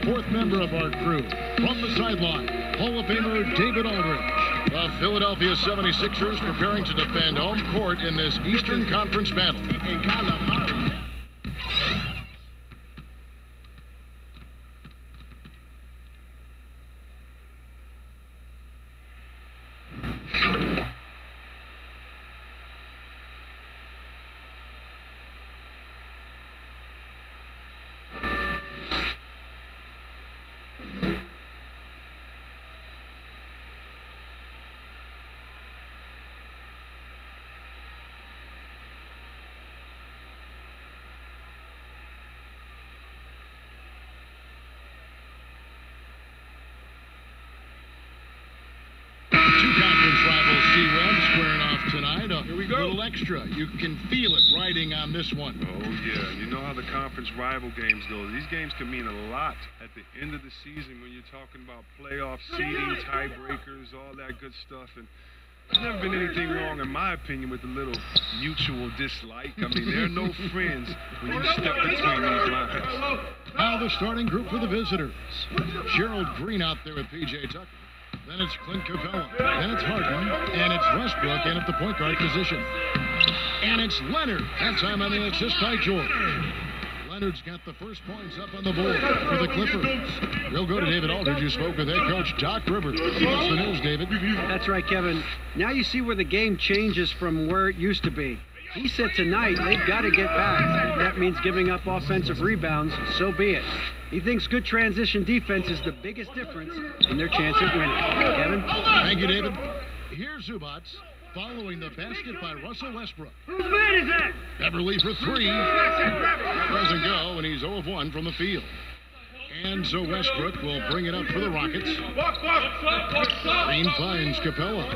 fourth member of our crew. From the sideline, Hall of Famer David Aldridge. The Philadelphia 76ers preparing to defend home court in this Eastern Conference battle. Two conference rivals, C-Web, squaring off tonight. Here we go. A little extra. You can feel it riding on this one. Oh, yeah. You know how the conference rival games go. These games can mean a lot at the end of the season when you're talking about playoff seeding, tiebreakers, all that good stuff. And there's never been anything wrong, in my opinion, with a little mutual dislike. I mean, there are no friends when you step between these lines. Now the starting group for the visitors. Gerald Green out there with P.J. Tucker. Then it's Clint Capella. Then it's Harden. And it's Westbrook in at the point guard position. And it's Leonard. That time on the assist by George. Leonard's got the first points up on the board for the Clippers. We'll go to David Aldridge, who spoke with head coach Doc Rivers. What's the news, David? That's right, Kevin. Now you see where the game changes from where it used to be. He said tonight they've got to get back. If that means giving up offensive rebounds, so be it. He thinks good transition defense is the biggest difference in their chance at winning. Kevin? Thank you, David. Here's Zubats following the basket by Russell Westbrook. Whose man is that? Beverly for three. Doesn't go, and he's 0 of 1 from the field. And so Westbrook will bring it up for the Rockets. Green finds Capella.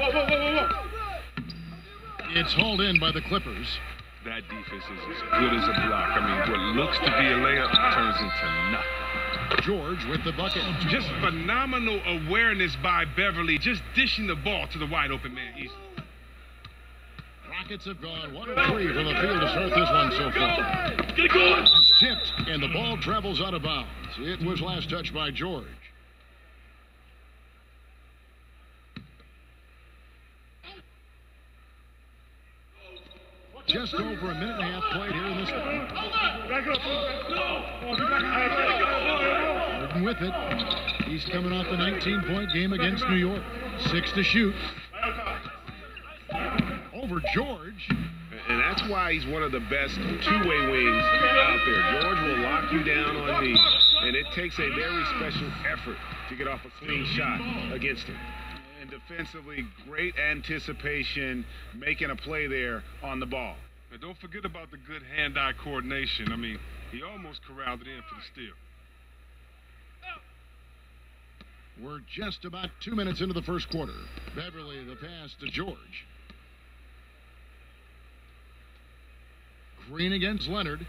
It's hauled in by the Clippers. That defense is as good as a block. I mean, what looks to be a layup turns into nothing. George with the bucket. Just phenomenal awareness by Beverly, just dishing the ball to the wide open man easily. Rockets have gone 1 of 3 from the field to start this one so far. Get it going. It's tipped, and the ball travels out of bounds. It was last touched by George. Just over a minute and a half played here in this one. Harden with it. He's coming off a 19-point game against New York. 6 to shoot. Over George. And that's why he's one of the best two-way wings out there. George will lock you down on D, and it takes a very special effort to get off a clean shot against him. And defensively, great anticipation, making a play there on the ball. And don't forget about the good hand-eye coordination. I mean, he almost corralled it in for the steal. We're just about 2 minutes into the first quarter. Beverly, the pass to George. Green against Leonard.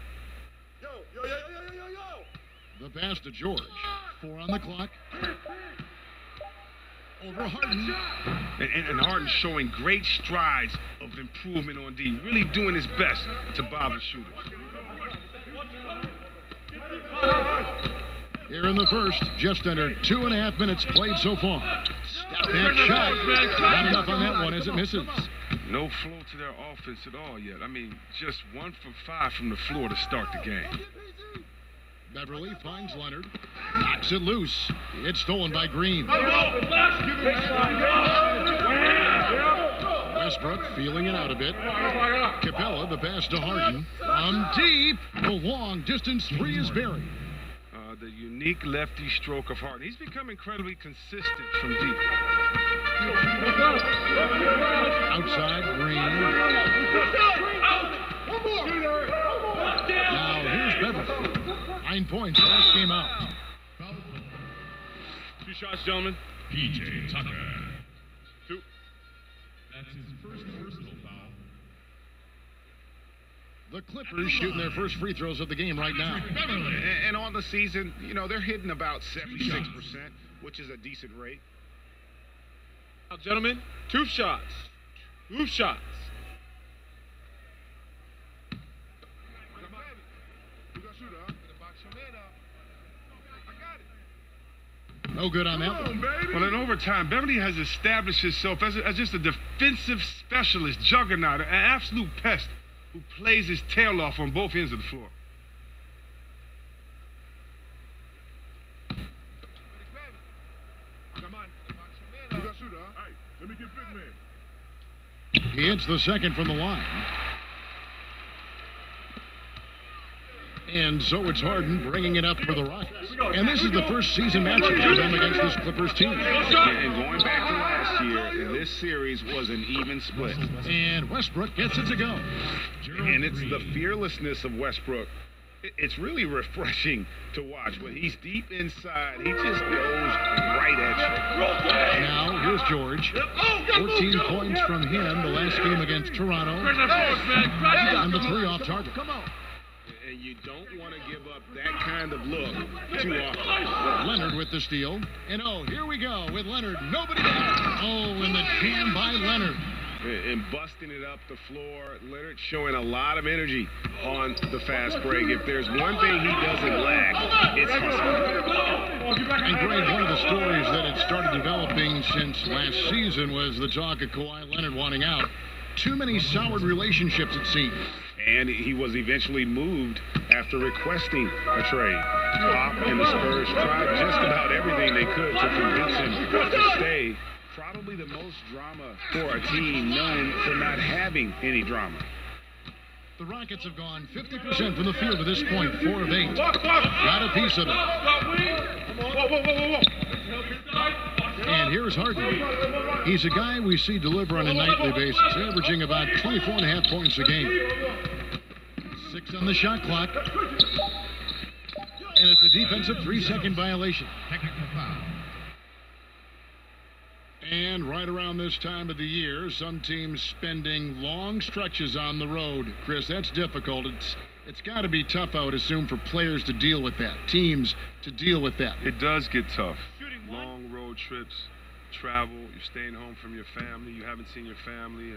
The pass to George. 4 on the clock. Over Harden. And Harden showing great strides of improvement on D, really doing his best to bother shooters. Here in the first, just under 2.5 minutes played so far. Step back shot. Not enough on that one as it misses. No flow to their offense at all yet. I mean, just 1 for 5 from the floor to start the game. Beverly finds Leonard, knocks it loose. It's stolen by Green. Westbrook feeling it out a bit. Capella, the pass to Harden. From deep, the long distance three is buried. The unique lefty stroke of Harden. He's become incredibly consistent from deep. Outside, Green. Now here's Beverly. 9 points, last game out. 2 shots, gentlemen. P.J. Tucker. 2. That's his first personal foul. The Clippers shooting their first free throws of the game right now. And on the season, you know, they're hitting about 76%, which is a decent rate. Now, gentlemen, 2 shots. 2 shots. No good on that one. Well, in overtime, Beverly has established himself as just a defensive specialist, juggernaut, an absolute pest who plays his tail off on both ends of the floor. He hits the second from the line. And so it's Harden bringing it up for the Rockets. And this is the first season matchup for them against this Clippers team. And going back to last year, this series was an even split. And Westbrook gets it to go. And it's the fearlessness of Westbrook. It's really refreshing to watch. When he's deep inside, he just goes right at you. Now, here's George. 14 points from him the last game against Toronto. And the three off target. Come on. And you don't want to give up that kind of look too often. Leonard with the steal. And oh, here we go with Leonard. Nobody there. Oh, and the jam by Leonard. And busting it up the floor. Leonard showing a lot of energy on the fast break. If there's one thing he doesn't lack, it's hustle. And Greg, one of the stories that had started developing since last season was the talk of Kawhi Leonard wanting out. Too many soured relationships, it seems. And he was eventually moved after requesting a trade. Pop and the Spurs tried just about everything they could to convince him to stay. Probably the most drama for a team known for not having any drama. The Rockets have gone 50% from the field to this point, 4 of 8. Got a piece of it. And here's Harden. He's a guy we see deliver on a nightly basis, averaging about 24.5 points a game. 6 on the shot clock. And it's a defensive 3-second violation. Technical foul. And right around this time of the year, some teams spending long stretches on the road. Chris, that's difficult. It's got to be tough, I would assume, for players to deal with that, teams to deal with that. It does get tough. Long road trips, travel, you're staying home from your family, you haven't seen your family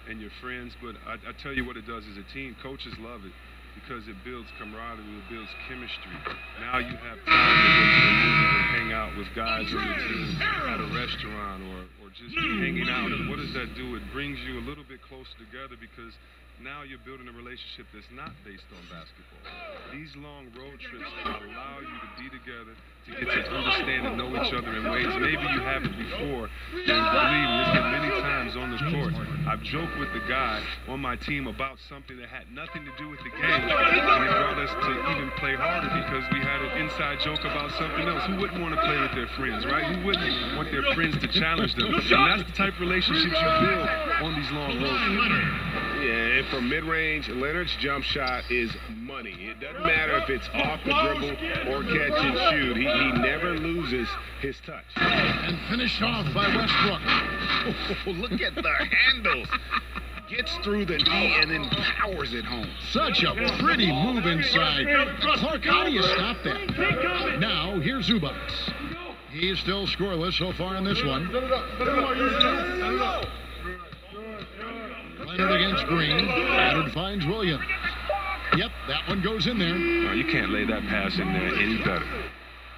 and your friends, but I tell you what it does as a team. Coaches love it because it builds camaraderie, it builds chemistry. Now you have time to go to the movies and hang out with guys on your team at a restaurant or just hanging out. And what does that do? It brings you a little bit closer together because now you're building a relationship that's not based on basketball. These long road trips allow you to be together, to get to understand and know each other in ways maybe you haven't before. And believe me, there's been many times on the court, I've joked with the guy on my team about something that had nothing to do with the game, and it brought us to even play harder because we had an inside joke about something else. Who wouldn't want to play with their friends, right? Who wouldn't want their friends to challenge them? And that's the type of relationships you build on these long road trips. Yeah, and from mid-range, Leonard's jump shot is money. It doesn't matter if it's off the dribble or catch and shoot. He never loses his touch. And finished off by Westbrook. Oh, look at the handles. Gets through the D and then powers it home. Such a pretty move inside. Clark, how do you stop that? Now, here's Zubac. He's still scoreless so far in this one. Leonard against Green. Leonard finds Williams. Yep, that one goes in there. No, you can't lay that pass in there any better.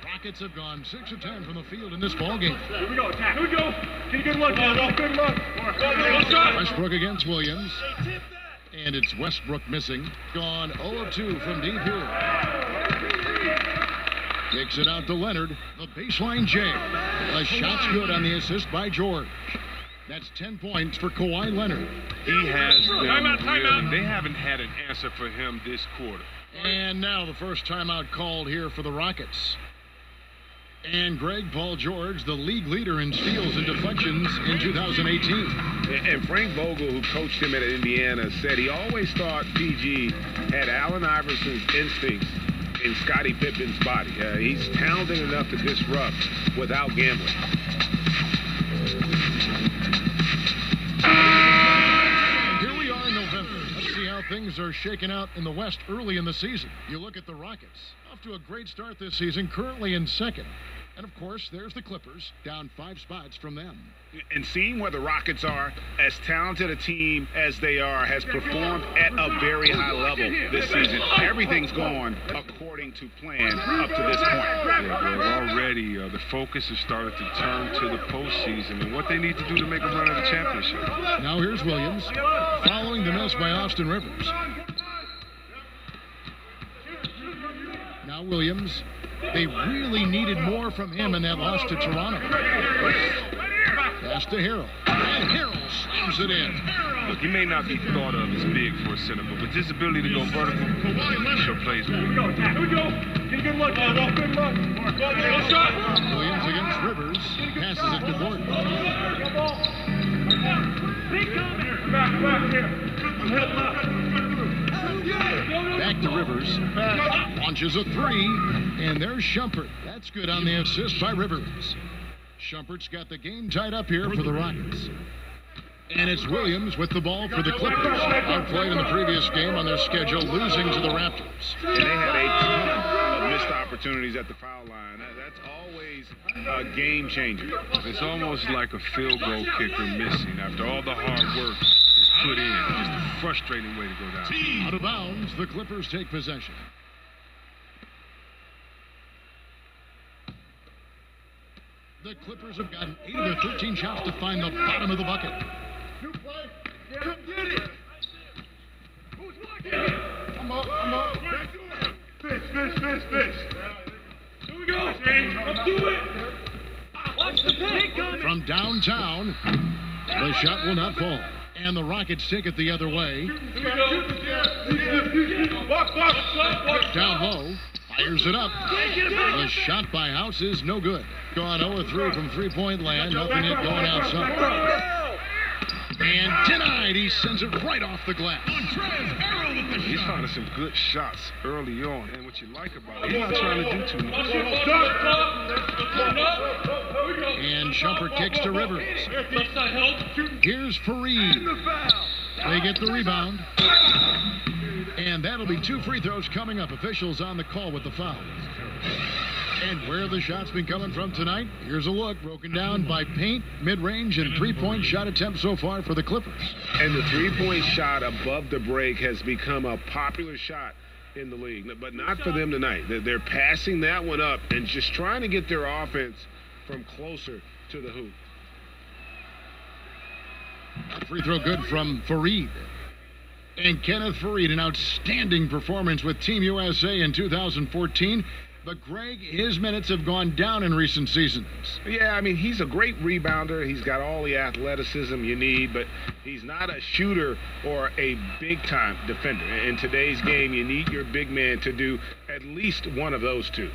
Rockets have gone 6 of 10 from the field in this ballgame. Here we go, attack. Here we go. Take a good look, man. Good look. Westbrook against Williams. And it's Westbrook missing. Gone 0 of 2 from deep here. Takes it out to Leonard. The baseline jam. The shot's good on the assist by George. That's 10 points for Kawhi Leonard. He has them they haven't had an answer for him this quarter. And now the first timeout called here for the Rockets. And Greg Paul George, the league leader in steals and deflections in 2018. And Frank Vogel, who coached him at Indiana, said he always thought PG had Allen Iverson's instincts in Scottie Pippen's body. He's talented enough to disrupt without gambling. Here we are in November. Let's see how things are shaking out in the West early in the season. You look at the Rockets. Off to a great start this season, currently in second. And, of course, there's the Clippers, down 5 spots from them. And seeing where the Rockets are, as talented a team as they are, has performed at a very high level this season. Everything's gone according to plan up to this point. Yeah, well, already the focus has started to turn to the postseason and what they need to do to make a run at the championship. Now here's Williams, following the miss by Austin Rivers. Now Williams. They really needed more from him in that loss to Toronto. Pass to Harrell. And Harrell slams it in. Look, he may not be thought of as big for a center, but with his ability to go vertical, he sure plays with it. Here we go. Get a good look, man. Good look. Williams against Rivers. Passes it to Gordon. Back here. Head left. Back to Rivers. Launches a 3. And there's Shumpert. That's good on the assist by Rivers. Shumpert's got the game tied up here for the Rockets. And it's Williams with the ball for the Clippers. Outplayed in the previous game on their schedule, losing to the Raptors. And they had a ton of missed opportunities at the foul line. That's always a game changer. It's almost like a field goal kicker missing after all the hard work is put in. Just a frustrating way to go down. Out of bounds, the Clippers take possession. The Clippers have gotten 8 of their 13 shots to find the bottom of the bucket. New play. Come get it. Who's blocking? I'm up. Back to it. Fish. Here we go. Let's do it. Watch the pick coming. From downtown, the shot will not fall. And the Rockets take it the other way. Here we go. Walk. Down low. Fires it up. The shot by House is no good. Gone 0-3 from three-point land. Nothing yet going outside. And denied. He sends it right off the glass. He's finding some good shots early on. And what you like about it, he's not trying to do too much. And Shumpert kicks to Rivers. Here's Fareed. They get the rebound. And that'll be 2 free throws coming up. Officials on the call with the foul. And where the shots been coming from tonight? Here's a look broken down by paint, mid-range, and three-point shot attempts so far for the Clippers. And the three-point shot above the break has become a popular shot in the league, but not for them tonight. They're passing that one up and just trying to get their offense from closer to the hoop. Free throw good from Fareed. And Kenneth Fareed, an outstanding performance with Team USA in 2014. But, Greg, his minutes have gone down in recent seasons. Yeah, I mean, he's a great rebounder. He's got all the athleticism you need, but he's not a shooter or a big-time defender. In today's game, you need your big man to do at least one of those two.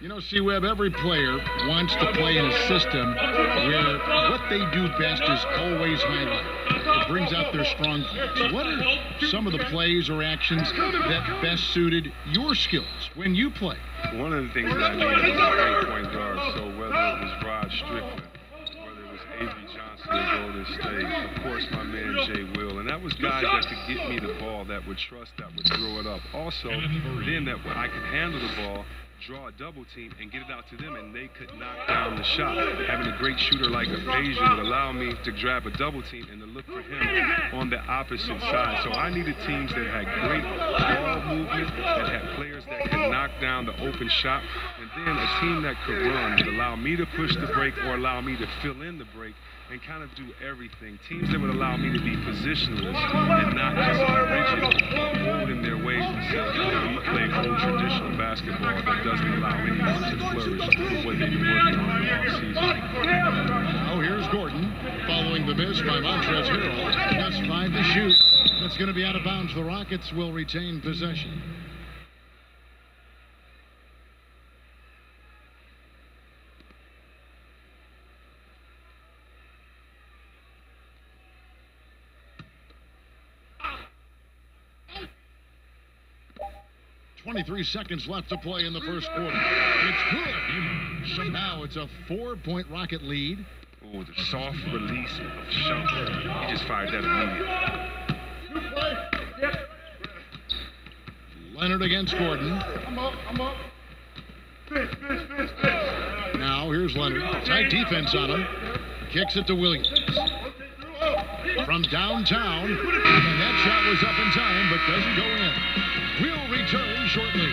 You know, C-Web, every player wants to play in a system where what they do best is always highlighted. It brings out their strong points. What are some of the plays or actions that best suited your skills when you play? One of the things that I needed was a great point guard. So whether it was Rod Strickland, whether it was Avery Johnson at Golden State, of course my man Jay Will, and that was guys that could get me the ball, that would trust, that would throw it up. Also, then that I could handle the ball, draw a double team and get it out to them, and they could knock down the shot. Having a great shooter like Asia would allow me to grab a double team and to look for him on the opposite side. So I needed teams that had great ball movement, that had players that could knock down the open shot, and then a team that could run, that allow me to push the break or allow me to fill in the break and kind of do everything. Teams that would allow me to be positionless and not just rigid, holding their ways and saying, we play old traditional basketball that doesn't allow anyone to flourish the way they've been working on it all season. Now here's Gordon, following the miss by Montrezl Harrell. Just 5 to shoot. That's going to be out of bounds. The Rockets will retain possession. .23 seconds left to play in the first quarter. It's good. So now it's a 4-point Rocket lead. Oh, the soft release of Shumpert. He just fired that immediately. Leonard against Gordon. I'm up. Fish. Now Now here's Leonard. Tight defense on him. Kicks it to Williams. From downtown. And that shot was up in time, but doesn't go in. We'll return shortly.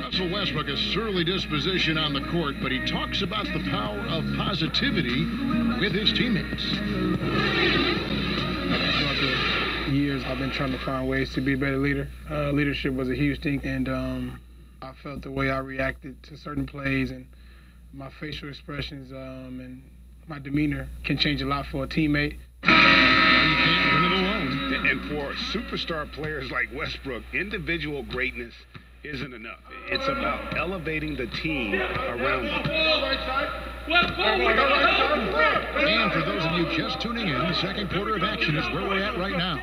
Russell Westbrook, a surly disposition on the court, but he talks about the power of positivity with his teammates. Throughout the years, I've been trying to find ways to be a better leader. Leadership was a huge thing, and I felt the way I reacted to certain plays and my facial expressions and my demeanor can change a lot for a teammate. You can't win it alone. And for superstar players like Westbrook, individual greatness isn't enough. It's about elevating the team around them. And for those of you just tuning in, the second quarter of action is where we're at right now.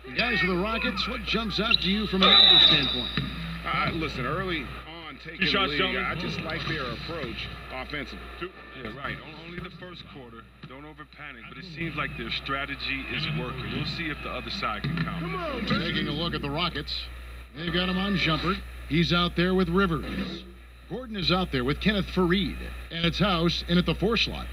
The guys for the Rockets, what jumps out to you from a numbers standpoint? Listen, early on taking the lead, I just like their approach offensively. Yeah, right. Only the first quarter. Don't over-panic, but it seems like their strategy is working. We'll see if the other side can counter. Taking a look at the Rockets, they've got him on Shumpert. He's out there with Rivers. Gordon is out there with Kenneth Faried. And it's House in at the 4 slot.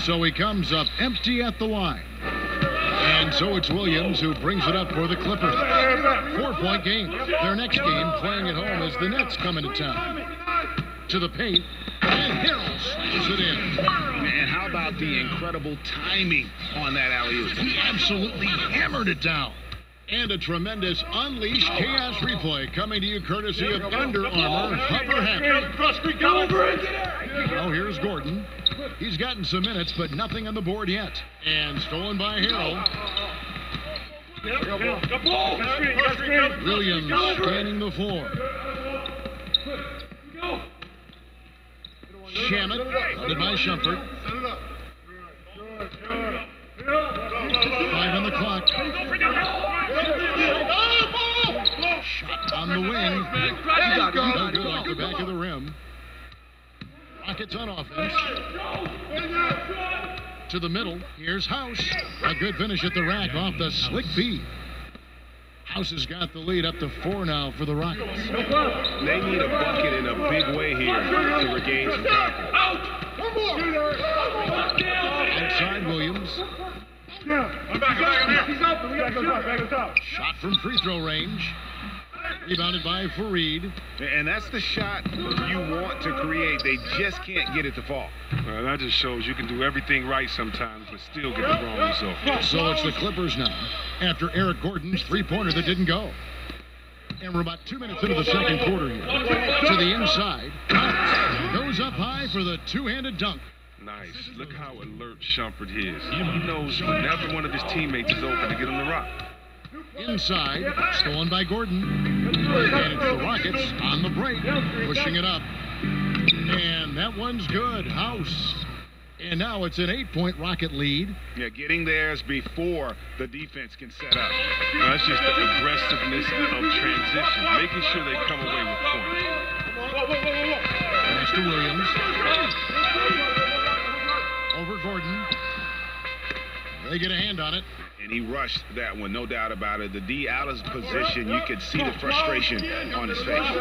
So he comes up empty at the line. And so it's Williams who brings it up for the Clippers. 4-point game. Their next game playing at home as the Nets come into town. To the paint, and Harrell slashes it in. And how about the incredible timing on that alley-oop? He absolutely hammered it down. And a tremendous Unleash Chaos replay coming to you courtesy of Under Armour Upper Hammer. Now here's Gordon. He's gotten some minutes, but nothing on the board yet. And stolen by Harrell. Williams scanning the floor. Shamet, funded by Shumpert. 5 on the clock. Shot on the wing. No good off the back of the rim. Rockets on offense. To the middle. Here's House. A good finish at the rack off the slick feed. House has got the lead up to 4 now for the Rockets. They need a bucket in a big way here to regain some confidence. Outside Williams. Shot from free throw range. Rebounded by Faried. And that's the shot you want to create. They just can't get it to fall. Well, that just shows you can do everything right sometimes, but still get the wrong result. So it's the Clippers now, after Eric Gordon's three-pointer that didn't go. And we're about 2 minutes into the second quarter here. To the inside. Goes up high for the two-handed dunk. Nice. Look how alert Shumpert is. He knows whenever one of his teammates is open to get him the rock. Inside, stolen by Gordon. And it's the Rockets on the break, pushing it up. And that one's good. House. And now it's an 8-point Rocket lead. Yeah, getting theirs before the defense can set up. That's just the aggressiveness of transition, making sure they come away with points. Pass to Williams. Over Gordon. They get a hand on it. And he rushed that one, no doubt about it. The D out of position, you could see the frustration on his face.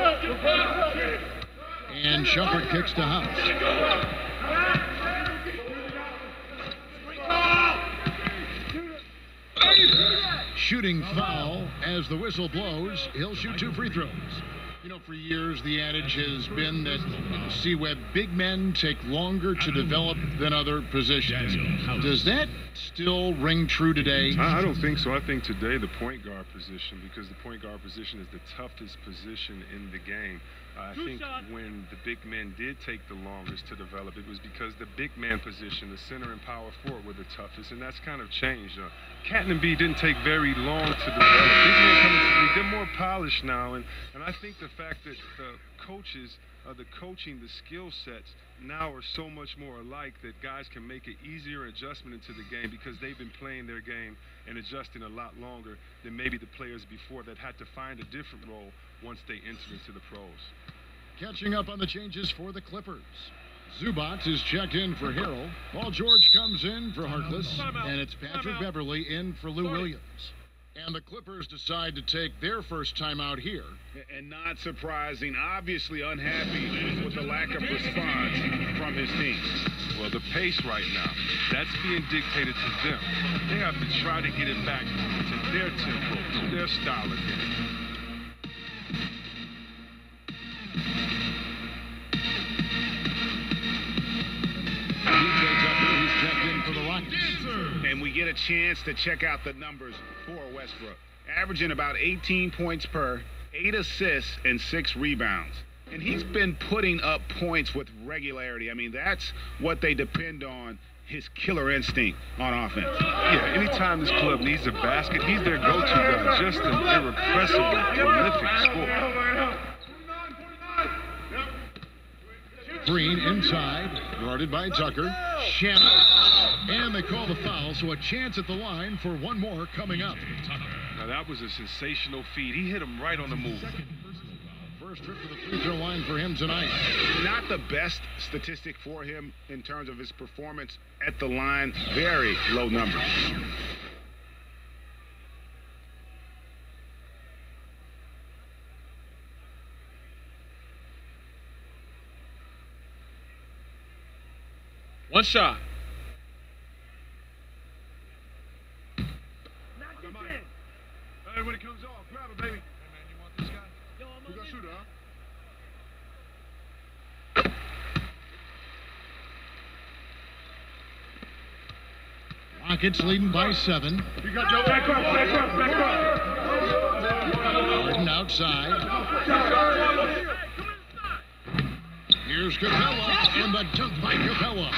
And Shumpert kicks to House. Shooting foul as the whistle blows. He'll shoot 2 free throws. You know, for years, the adage has been that C-Web big men take longer to develop than other positions. Does that still ring true today? I don't think so. I think today the point guard position, because the point guard position is the toughest position in the game. I think when the big men did take the longest to develop, it was because the big man position, the center and power forward, were the toughest, and that's kind of changed. Cat and B didn't take very long to develop. Big men coming to the league, they're more polished now, and I think the the fact that the coaches, the coaching, the skill sets now are so much more alike that guys can make an easier adjustment into the game because they've been playing their game and adjusting a lot longer than maybe the players before that had to find a different role once they entered into the pros. Catching up on the changes for the Clippers. Zubac is checked in for Harrell. Paul George comes in for Harkless, and it's Patrick Beverley in for Lou Williams. And the Clippers decide to take their first time out here. And not surprising, obviously unhappy with the lack of response from his team. Well, the pace right now, that's being dictated to them. They have to try to get it back to their tempo, to their style of game. And we get a chance to check out the numbers for Westbrook. Averaging about 18 points per, 8 assists, and 6 rebounds. And he's been putting up points with regularity. I mean, that's what they depend on, his killer instinct on offense. Yeah, anytime this club needs a basket, he's their go-to guy. Just an irrepressible, prolific scorer. Green inside, guarded by Tucker. Shamet. And they call the foul, so a chance at the line for one more coming up. Now that was a sensational feed. He hit him right on the move. First trip to the free throw line for him tonight. Not the best statistic for him in terms of his performance at the line. Very low numbers. One shot. Hey, when it comes off, grab it, baby. Hey, man, you want this guy? Who got shooter, huh? Rockets leading by 7. You got your back up. Harden outside. Here's Capella, and the dunk by Capella.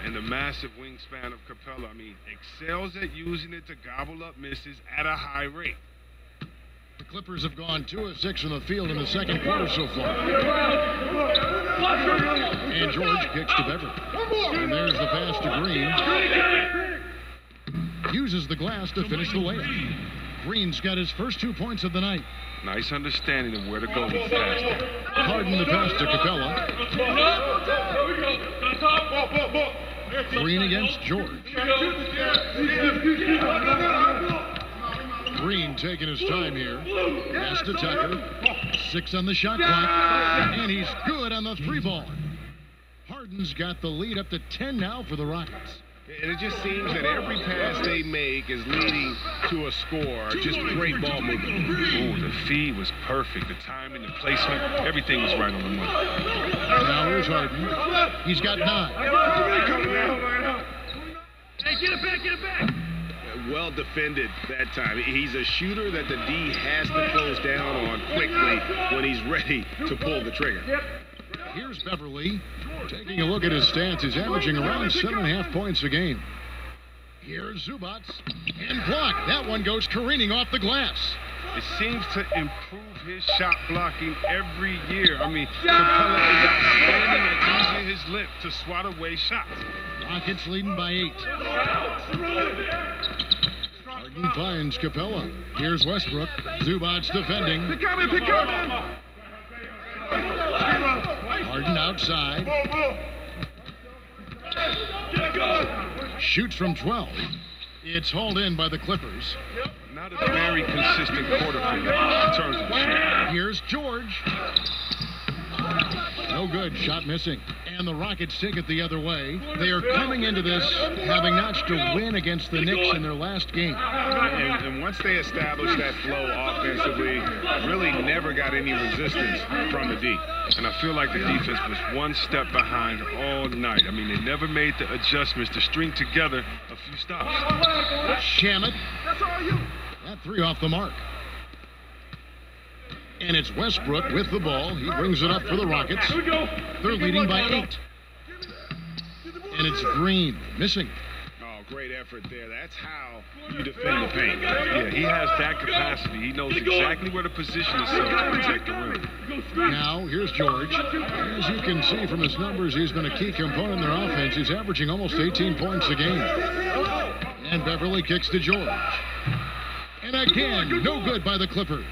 And the massive wingspan of Capella, I mean, excels at using it to gobble up misses at a high rate. The Clippers have gone 2 of 6 from the field in the second quarter so far. And George kicks to Beverly. And there's the pass to Green. Uses the glass to finish the layup. Green's got his first 2 points of the night. Nice understanding of where to go with the pass there. Harden the pass to Capella. Green against George. Green taking his time here. Pass to Tucker. 6 on the shot clock. And he's good on the 3-ball. Harden's got the lead up to 10 now for the Rockets. And it just seems that every pass they make is leading to a score. Just great ball movement. Oh, the feed was perfect. The timing, the placement, everything was right on the money. Now here's Harden. He's got 9. Hey, get it back. Well defended that time. He's a shooter that the D has to close down on quickly when he's ready to pull the trigger. Here's Beverly. Taking a look at his stats, he's averaging around 7.5 points a game. Here's Zubac. And blocked. That one goes careening off the glass. It seems to improve his shot blocking every year. I mean, Capella is outstanding at using his lip to swat away shots. Rockets leading by 8. Harden finds Capella. Here's Westbrook. Zubac defending. Pick up. Harden outside. Shoots from 12. It's hauled in by the Clippers. Not a very consistent quarter for him in terms of shooting. Here's George. No good. Shot missing. And the Rockets take it the other way. They are coming into this having notched a win against the Knicks in their last game. And once they established that flow offensively, really never got any resistance from the D. And I feel like the defense was one step behind all night. I mean, they never made the adjustments to string together a few stops. Shamet. That 3 off the mark. And it's Westbrook with the ball. He brings it up for the Rockets. They're leading by 8. And it's Green missing. Oh, great effort there. That's how you defend the paint. Yeah, he has that capacity. He knows exactly where to position himself to protect the rim. Now, here's George. As you can see from his numbers, he's been a key component in their offense. He's averaging almost 18 points a game. And Beverly kicks to George. And again, no good by the Clippers.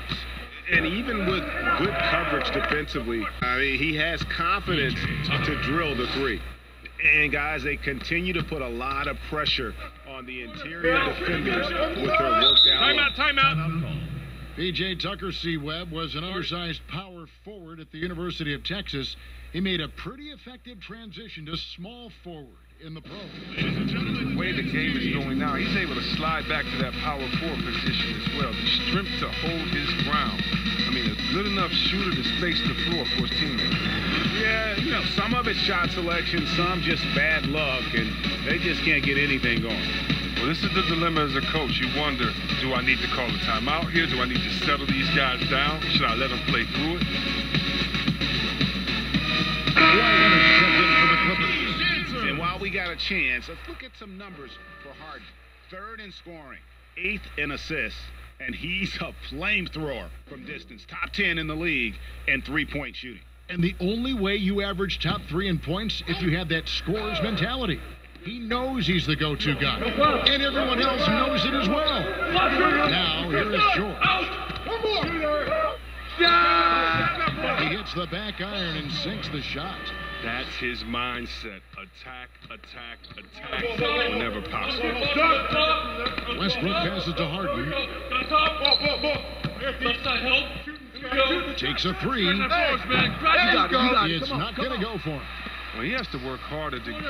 And even with good coverage defensively, I mean, he has confidence to drill the three. And guys, they continue to put a lot of pressure on the interior defenders with their worked out. Timeout. P.J. Tucker C-Webb was an undersized power forward at the University of Texas. He made a pretty effective transition to small forward in the pros. The way the game is going now, he's able to slide back to that power forward position as well. The strength to hold his ground. I mean, a good enough shooter to space the floor for his teammates. Yeah, you know, some of it's shot selection, some just bad luck, and they just can't get anything going. Well, this is the dilemma as a coach. You wonder, do I need to call a timeout here? Do I need to settle these guys down? Should I let them play through it? And while we got a chance, let's look at some numbers for Harden. 3rd in scoring, 8th in assists, and he's a flamethrower from distance. Top 10 in the league in three-point shooting. And the only way you average top 3 in points if you have that scorer's mentality. He knows he's the go-to guy, and everyone else knows it as well. Now, here is George. He hits the back iron and sinks the shot. That's his mindset. Attack, attack, attack whenever possible. Westbrook passes to Harden. Takes a 3. It's not going to go for him. Well, he has to work harder to get a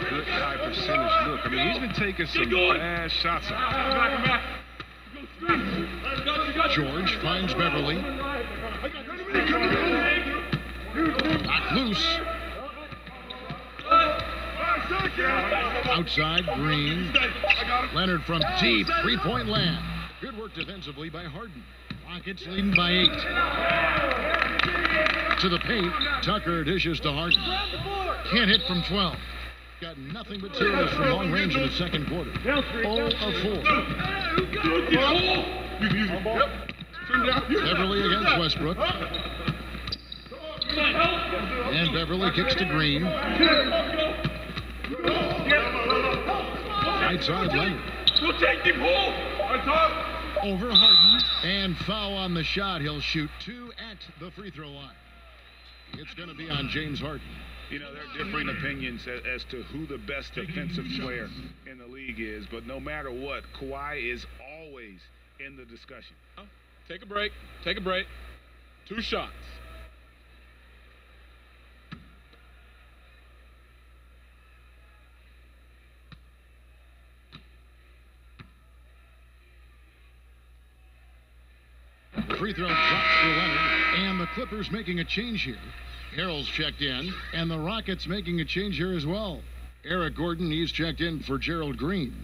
good high percentage look. I mean, he's been taking some bad shots. George finds Beverly. Knocked loose. Outside, Green. Leonard from deep, 3-point land. Good work defensively by Harden. Rockets leading by 8. To the paint, Tucker dishes to Harden. Can't hit from 12. Got nothing but zeros from long range in the second quarter. 0 of 4. Beverly against Westbrook. And Beverly kicks to Green. Right side, Leonard. Over Harden. And foul on the shot. He'll shoot 2 at the free throw line. It's going to be on James Harden. You know, there are differing opinions as to who the best defensive player in the league is, but no matter what, Kawhi is always in the discussion. Take a break. Take a break. 2 shots. Free throw drops for Leonard, and the Clippers making a change here. Harrell's checked in, and the Rockets making a change here as well. Eric Gordon, he's checked in for Gerald Green.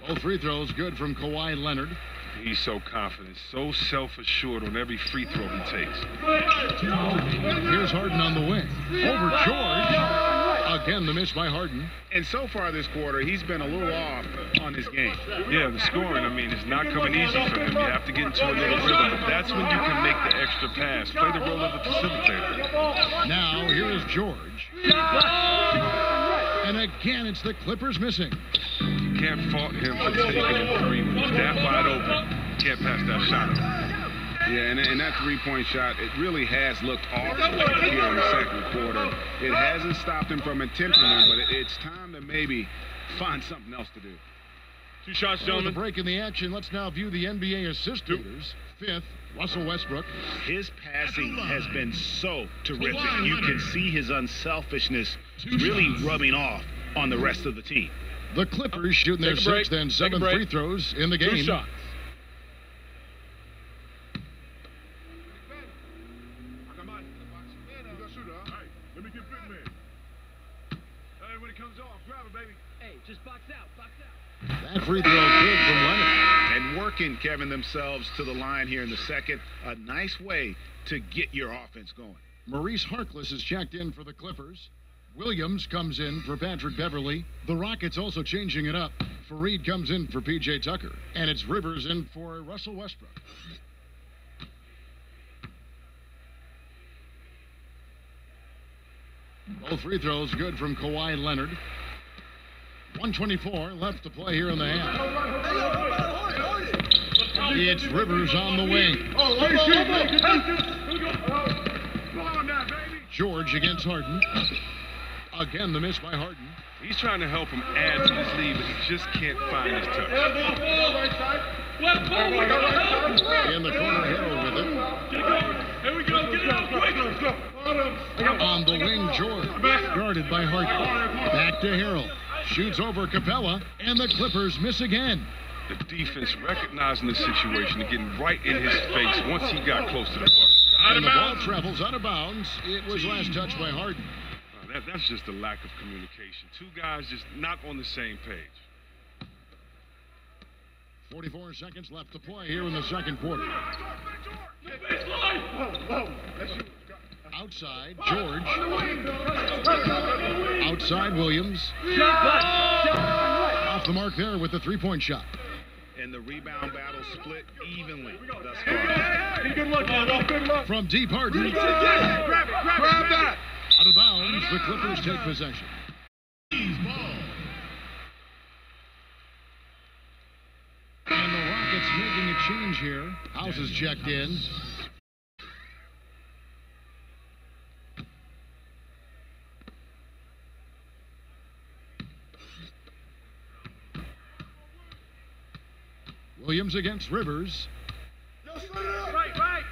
All free throws good from Kawhi Leonard. He's so confident, so self-assured on every free throw he takes. Here's Harden on the wing. Over George. Again, the miss by Harden. And so far this quarter, he's been a little off on his game. Yeah, the scoring, I mean, is not coming easy for him. You have to get into a little rhythm. But that's when you can make the extra pass. Play the role of the facilitator. Now, here is George. And again, it's the Clippers missing. You can't fault him for taking a 3 when he's that wide open. You can't pass that shot. Yeah, and that 3-point shot, it really has looked awful here in the second quarter. It hasn't stopped him from attempting them, but it's time to maybe find something else to do. 2 shots, With gentlemen. a break in the action, let's now view the NBA assist leaders. 5th, Russell Westbrook. His passing has been so terrific. You can see his unselfishness really rubbing off on the rest of the team. The Clippers shooting their Take a break. 6th and Take a 7th break. free throws in the 2 game. shots. That free throw good from Leonard. And working, Kevin, themselves to the line here in the second. A nice way to get your offense going. Maurice Harkless is checked in for the Clippers. Williams comes in for Patrick Beverly. The Rockets also changing it up. Fareed comes in for P.J. Tucker. And it's Rivers in for Russell Westbrook. Both free throws good from Kawhi Leonard. 1:24 left to play here in the half. It's Rivers on the wing. George against Harden. Again, the miss by Harden. He's trying to help him add to his lead, but he just can't find his touch. In the corner, Hill with it. Here we go. Get it out quick. On the wing, George. Guarded by Harden. Back to Harrell. Shoots over Capella, and the Clippers miss again. The defense recognizing the situation and getting right in his face once he got close to the bucket. And the ball travels out of bounds. It was last touched by Harden. That's just a lack of communication. Two guys just not on the same page. 44 seconds left to play here in the second quarter. Outside, George. Outside, Williams. Off the mark there with the three-point shot. And the rebound battle split evenly thus far. Good look. From deep, Harden. Grab that. Out of bounds, the Clippers take possession. And the Rockets making a change here. House is checked in. Williams against Rivers. Right.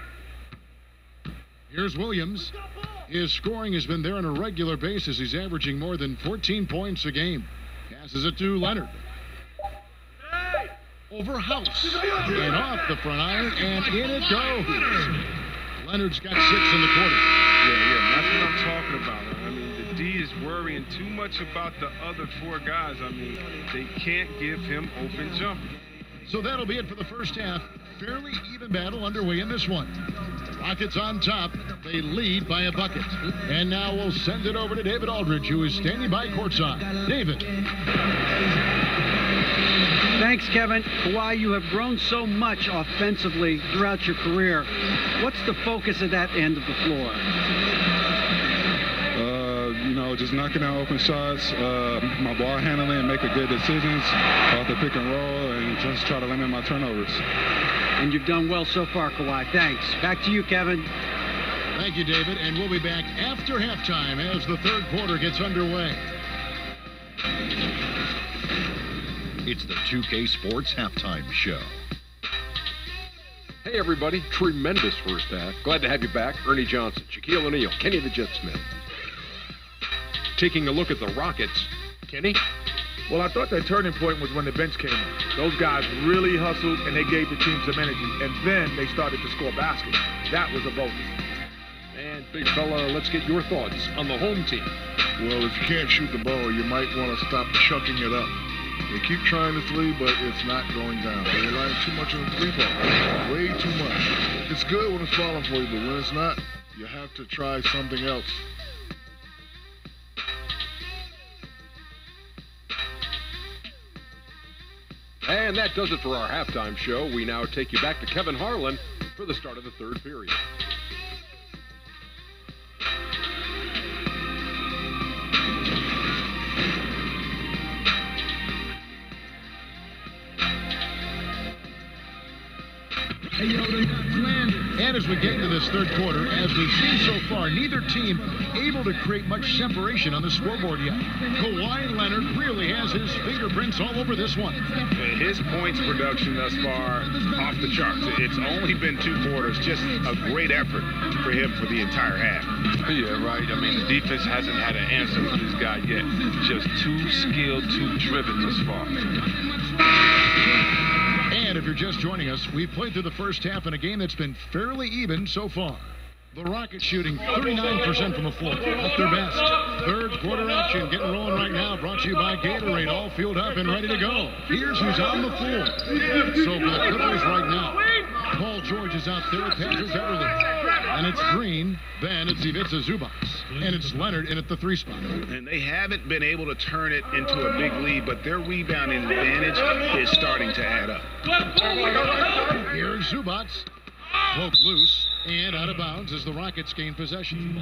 Here's Williams. His scoring has been there on a regular basis. He's averaging more than 14 points a game. Passes it to Leonard. Over House. And off the front iron, and in it goes. Leonard's got 6 in the quarter. Yeah, that's what I'm talking about. I mean, the D is worrying too much about the other 4 guys. I mean, they can't give him open jumper. So that'll be it for the first half. Fairly even battle underway in this one. Rockets on top. They lead by a bucket. And now we'll send it over to David Aldridge, who is standing by courtside. David. Thanks, Kevin. Kawhi, you have grown so much offensively throughout your career. What's the focus at that end of the floor? Just knocking down open shots, my ball handling, and making good decisions off the pick and roll, and just try to limit my turnovers. And you've done well so far, Kawhi. Thanks. Back to you, Kevin. Thank you, David. And we'll be back after halftime as the third quarter gets underway. It's the 2K Sports Halftime Show. Hey, everybody. Tremendous first half. Glad to have you back. Ernie Johnson, Shaquille O'Neal, Kenny the Jet Smith. Taking a look at the Rockets. Kenny? Well, I thought that turning point was when the bench came in. Those guys really hustled, and they gave the team some energy. And then they started to score baskets. That was a bonus. And, big fella, let's get your thoughts on the home team. Well, if you can't shoot the ball, you might want to stop chucking it up. They keep trying the three, but it's not going down. They're relying too much on the three ball. Way too much. It's good when it's falling for you, but when it's not, you have to try something else. And that does it for our halftime show. We now take you back to Kevin Harlan for the start of the third period. And as we get into this third quarter, as we've seen so far, neither team able to create much separation on the scoreboard yet. Kawhi Leonard really has his fingerprints all over this one. His points production thus far off the charts. It's only been 2 quarters. Just a great effort for him for the entire half. Yeah, right. I mean, the defense hasn't had an answer for this guy yet. Just too skilled, too driven thus far. And if you're just joining us, we've played through the first half in a game that's been fairly even so far. The Rockets shooting 39% from the floor. At their best. Third quarter action getting rolling right now. Brought to you by Gatorade. All fueled up and ready to go. Here's who's on the floor. So for the Clippers right now, Paul George is out there with Patrick Beverly. And it's Green. Then it's Ivica Zubac. And it's Leonard in at the 3 spot. And they haven't been able to turn it into a big lead, but their rebounding advantage is starting to add up. Here's Zubac. Poked loose and out of bounds as the Rockets gain possession.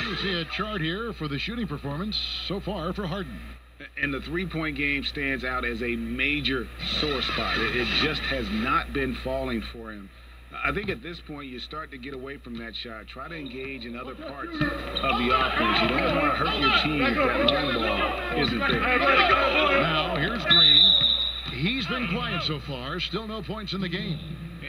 You see a chart here for the shooting performance so far for Harden. And the three-point game stands out as a major sore spot. It just has not been falling for him. I think at this point you start to get away from that shot. Try to engage in other parts of the offense. You don't want to hurt your team if that long ball isn't there. Now here's Green. He's been quiet so far. Still no points in the game.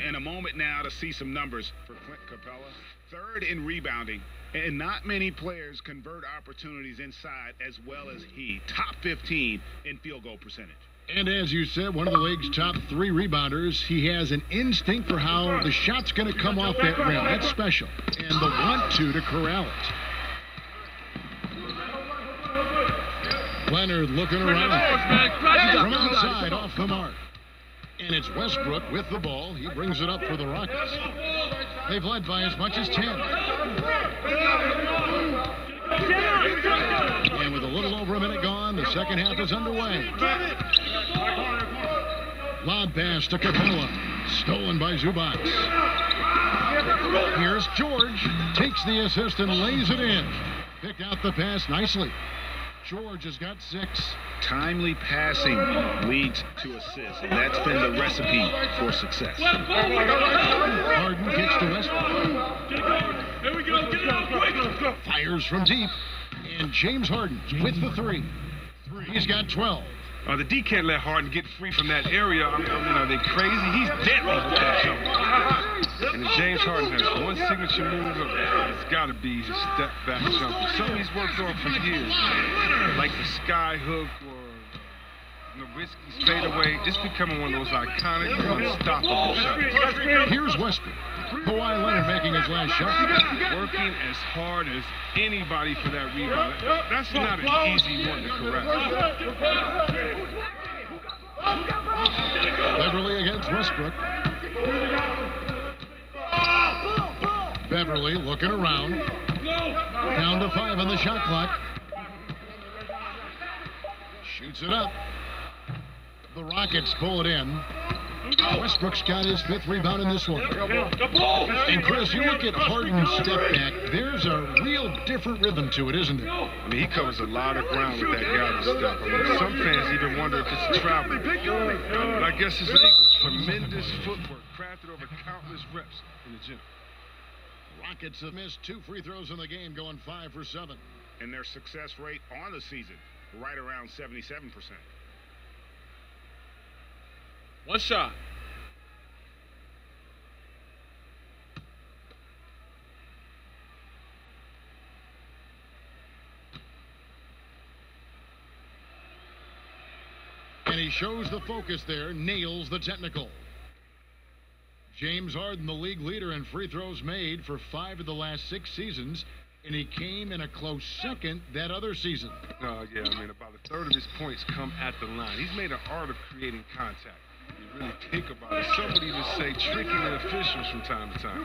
And a moment now to see some numbers for Clint Capella. Third in rebounding. And not many players convert opportunities inside as well as he. Top 15 in field goal percentage. And as you said, one of the league's top 3 rebounders. He has an instinct for how the shot's going to come off that rim. That's special. And the want-to corral it. Leonard looking around. From outside, off the mark. And it's Westbrook with the ball. He brings it up for the Rockets. They've led by as much as 10. And with a little over a minute gone, the second half is underway. Lob pass to Capella. Stolen by Zubac. Here's George. Takes the assist and lays it in. Picked out the pass nicely. George has got 6. Timely passing leads to assists, and that's been the recipe for success. Harden kicks to Westbrook. Here we go. Get it out quick. Fires from deep. And James Harden with the 3. He's got 12. The D can't let Harden get free from that area. I mean, are they crazy? He's deadly with that jumper. And if James Harden has one signature move, it's got to be his step-back jumper. Something he's worked on for years, like the sky hook or Nowitzki's fadeaway. It's becoming one of those iconic, unstoppable shots. Here's Westbrook. Kawhi Leonard making his last shot. Working as hard as anybody for that rebound. That's not an easy one to correct. Beverly against Westbrook. Beverly looking around. Down to 5 on the shot clock. Shoots it up. The Rockets pull it in. Westbrook's got his 5th rebound in this one. And Chris, you look at Harden's step back, there's a real different rhythm to it, isn't there? I mean, he covers a lot of ground with that guy step. I mean, some fans even wonder if it's a travel. But I guess it's equal. Tremendous footwork crafted over countless reps in the gym. Rockets have missed 2 free throws in the game, going 5 for 7. And their success rate on the season, right around 77%. One shot. And he shows the focus there, nails the technical. James Harden, the league leader in free throws made for 5 of the last 6 seasons, and he came in a close second that other season. Yeah, I mean, about a third of his points come at the line. He's made an art of creating contact. You really think about it. Some would even say tricking the officials from time to time.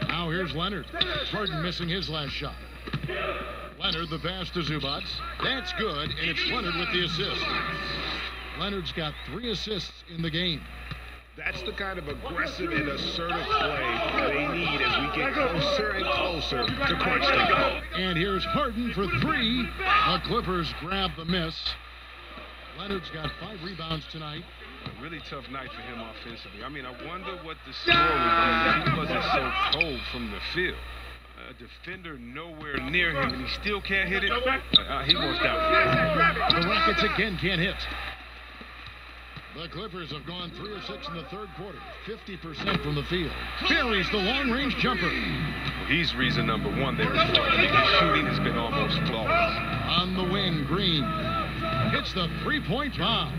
Now here's Leonard. Harden missing his last shot. Leonard, the pass to Zubac. That's good, and it's Leonard with the assist. Leonard's got 3 assists in the game. That's the kind of aggressive and assertive play they need as we get closer and closer to crunch time. And here's Harden for 3. The Clippers grab the miss. Leonard's got 5 rebounds tonight. A really tough night for him offensively. I mean, I wonder what the score would be if he wasn't so cold from the field. A defender nowhere near him, and he still can't hit it. He wants that. The Rockets again can't hit. The Clippers have gone 3 of 6 in the third quarter, 50% from the field. Buries the long-range jumper. Well, he's reason number 1 there. His shooting has been almost flawless. On the wing, Green hits the 3-point bomb.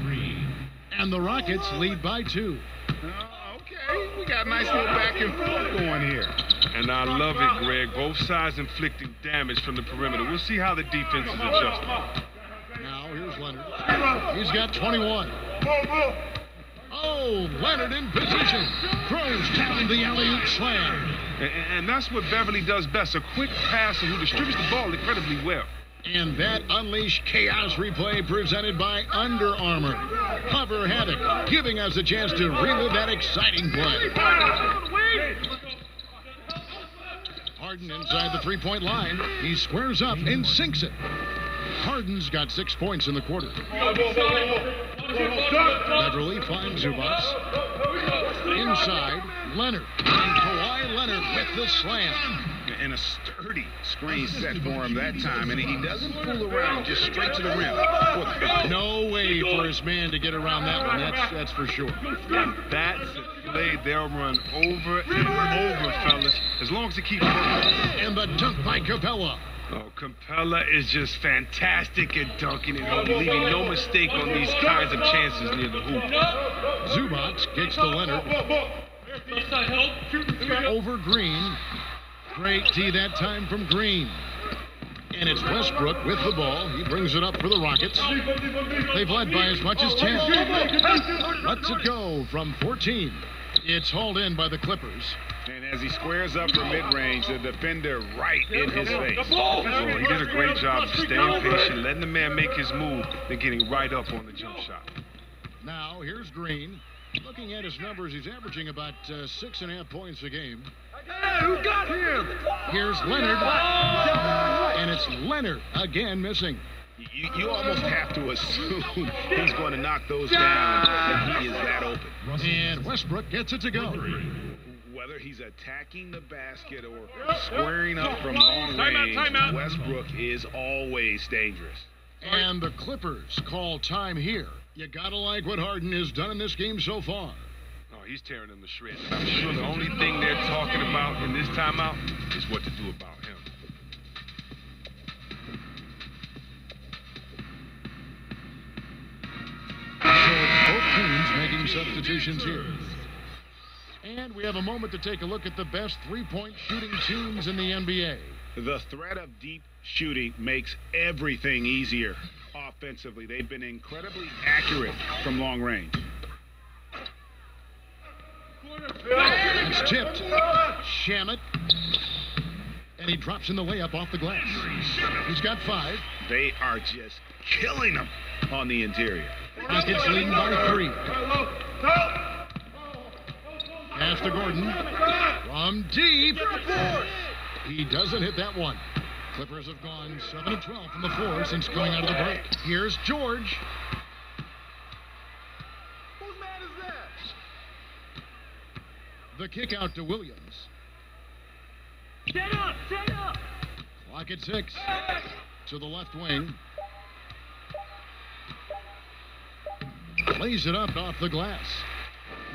And the Rockets lead by 2. Okay, we got a nice little back and forth going here. And I love it, Greg. Both sides inflicting damage from the perimeter. We'll see how the defense is adjusting. Now, here's Leonard. He's got 21. Oh, Leonard in position. Throws down the alley-oop slam. And that's what Beverly does best, a quick passer who distributes the ball incredibly well. And that Unleash Chaos replay presented by Under Armour. Hover Havoc, giving us a chance to relive that exciting play. Harden inside the three-point line. He squares up and sinks it. Harden's got 6 points in the quarter. Beverly finds Zubac. Inside, Leonard. And Kawhi Leonard with the slam. And a sturdy screen set for him that time, and he doesn't fool around, just straight to the rim. No way for his man to get around that one, that's for sure. And that's a play they'll run over and over, fellas, as long as they keep working. And the dunk by Capella. Oh, Capella is just fantastic at dunking it home, leaving no mistake on these kinds of chances near the hoop. Zubac kicks to Leonard. Over Green. Great tee that time from Green. And it's Westbrook with the ball. He brings it up for the Rockets. They've led by as much as 10. Lets it go from 14. It's hauled in by the Clippers. And as he squares up for mid-range, the defender right in his face. Oh, he did a great job of staying patient, letting the man make his move, then getting right up on the jump shot. Now, here's Green. Looking at his numbers, he's averaging about 6.5 points a game. Hey, who got him? Here's Leonard. And it's Leonard again missing. You almost have to assume he's going to knock those down if he is that open. And Westbrook gets it to go. Whether he's attacking the basket or squaring up from long range, Westbrook is always dangerous. And the Clippers call time here. You gotta like what Harden has done in this game so far. Oh, he's tearing them to shreds. I'm sure the only thing they're talking about in this timeout is what to do about him. So it's both teams making substitutions here. And we have a moment to take a look at the best three-point shooting teams in the NBA. The threat of deep shooting makes everything easier offensively. They've been incredibly accurate from long range. It's tipped. Shamet. And he drops in the layup off the glass. He's got 5. They are just killing them on the interior. Rockets leading by 3. Pass to Gordon. From deep. He doesn't hit that one. Clippers have gone 7 of 12 from the floor since coming out of the break. Here's George. Whose man is that? The kick out to Williams. Set up! Set up! Clock at 6. To the left wing. Lays it up off the glass.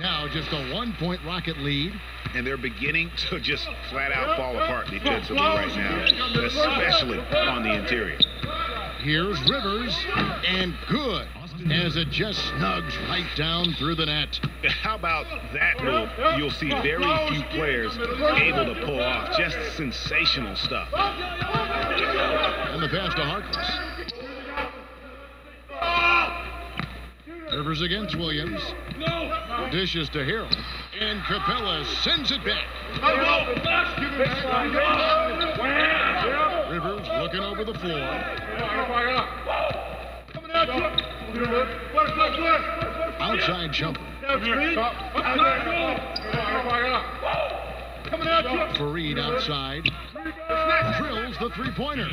Now just a 1-point Rocket lead. And they're beginning to just flat out fall apart defensively right now, especially on the interior. Here's Rivers, and good, as it just snugs right down through the net. How about that move? You'll see very few players able to pull off just sensational stuff. And the pass to Harkless. Rivers against Williams. Dishes to Harrell. And Capella sends it back. Rivers looking over the floor. Outside jumper. Fareed outside. Drills the three-pointer.